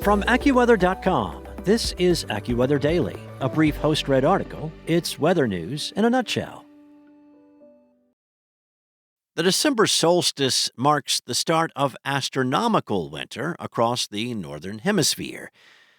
From AccuWeather.com, this is AccuWeather Daily, a brief host-read article. It's weather news in a nutshell. The December solstice marks the start of astronomical winter across the northern hemisphere.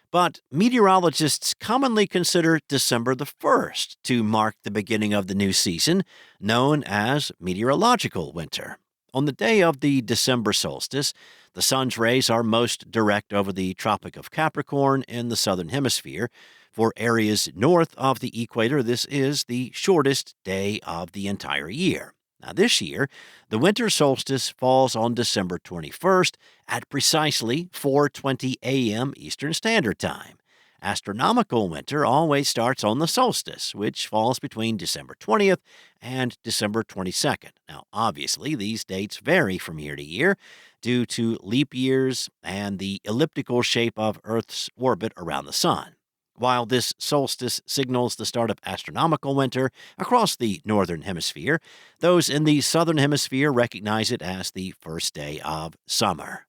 But meteorologists commonly consider December the 1st to mark the beginning of the new season, known as meteorological winter. On the day of the December solstice, the sun's rays are most direct over the Tropic of Capricorn in the southern hemisphere. For areas north of the equator, this is the shortest day of the entire year. Now, this year, the winter solstice falls on December 21st at precisely 4:20 a.m. Eastern Standard Time. Astronomical winter always starts on the solstice, which falls between December 20th and December 22nd. Now, obviously, these dates vary from year to year due to leap years and the elliptical shape of Earth's orbit around the sun. While this solstice signals the start of astronomical winter across the northern hemisphere, those in the southern hemisphere recognize it as the first day of summer.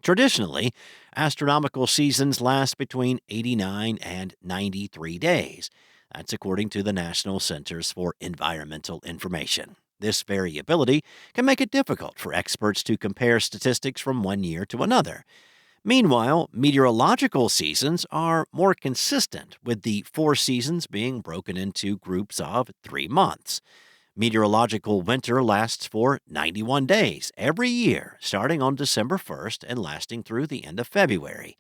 Traditionally, astronomical seasons last between 89 and 93 days. That's according to the National Centers for Environmental Information. This variability can make it difficult for experts to compare statistics from one year to another. Meanwhile, meteorological seasons are more consistent, with the 4 seasons being broken into groups of 3 months. Meteorological winter lasts for 91 days every year, starting on December 1st and lasting through the end of February.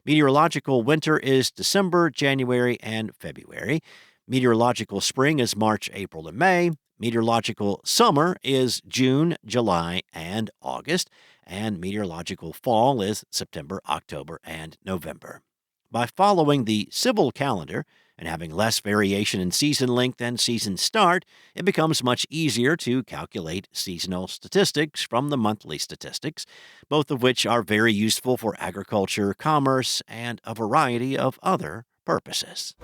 Meteorological winter is December, January, and February. Meteorological spring is March, April, and May. Meteorological summer is June, July, and August. And meteorological fall is September, October, and November. By following the civil calendar and having less variation in season length and season start, it becomes much easier to calculate seasonal statistics from the monthly statistics, both of which are very useful for agriculture, commerce, and a variety of other purposes.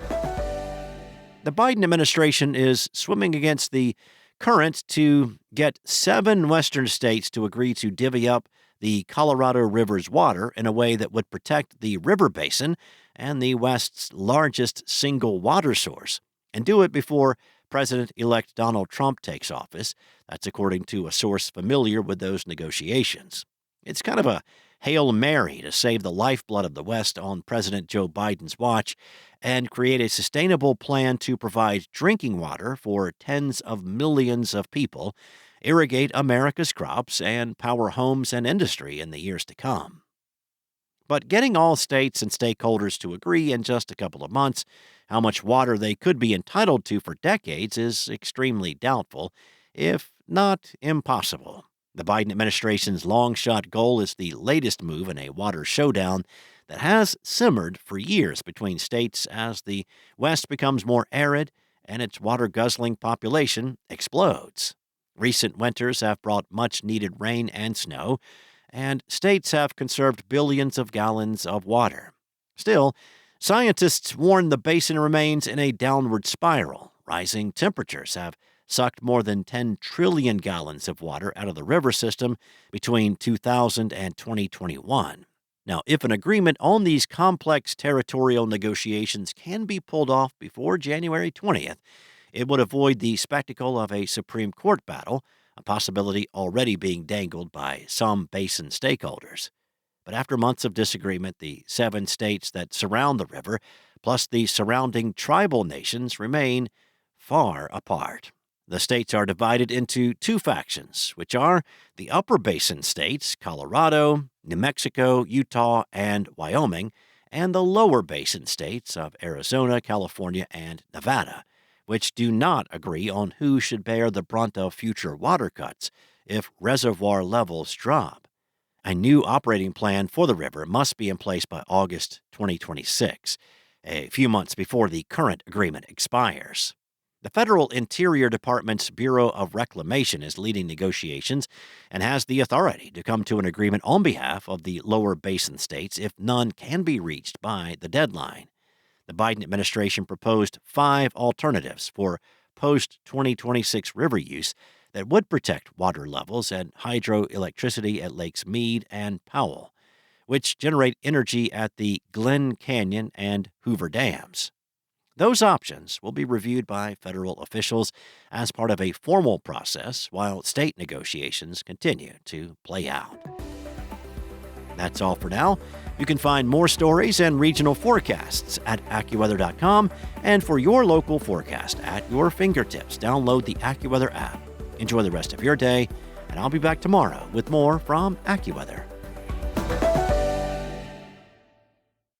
The Biden administration is swimming against the current to get 7 western states to agree to divvy up the Colorado River's water in a way that would protect the river basin and the West's largest single water source, and do it before President-elect Donald Trump takes office. That's according to a source familiar with those negotiations. It's kind of a Hail Mary to save the lifeblood of the West on President Joe Biden's watch and create a sustainable plan to provide drinking water for tens of millions of people, irrigate America's crops, and power homes and industry in the years to come. But getting all states and stakeholders to agree in just a couple of months how much water they could be entitled to for decades is extremely doubtful, if not impossible. The Biden administration's long-shot goal is the latest move in a water showdown that has simmered for years between states as the West becomes more arid and its water-guzzling population explodes. Recent winters have brought much-needed rain and snow, and states have conserved billions of gallons of water. Still, scientists warn the basin remains in a downward spiral. Rising temperatures have sucked more than 10 trillion gallons of water out of the river system between 2000 and 2021. Now, if an agreement on these complex territorial negotiations can be pulled off before January 20th, it would avoid the spectacle of a Supreme Court battle, a possibility already being dangled by some basin stakeholders. But after months of disagreement, the 7 states that surround the river, plus the surrounding tribal nations, remain far apart. The states are divided into 2 factions, which are the upper basin states, Colorado, New Mexico, Utah, and Wyoming, and the lower basin states of Arizona, California, and Nevada, which do not agree on who should bear the brunt of future water cuts if reservoir levels drop. A new operating plan for the river must be in place by August 2026, a few months before the current agreement expires. The Federal Interior Department's Bureau of Reclamation is leading negotiations and has the authority to come to an agreement on behalf of the lower basin states if none can be reached by the deadline. The Biden administration proposed 5 alternatives for post-2026 river use that would protect water levels and hydroelectricity at Lakes Mead and Powell. which generate energy at the Glen Canyon and Hoover Dams. Those options will be reviewed by federal officials as part of a formal process while state negotiations continue to play out. That's all for now. You can find more stories and regional forecasts at AccuWeather.com, and for your local forecast at your fingertips, download the AccuWeather app. Enjoy the rest of your day, and I'll be back tomorrow with more from AccuWeather.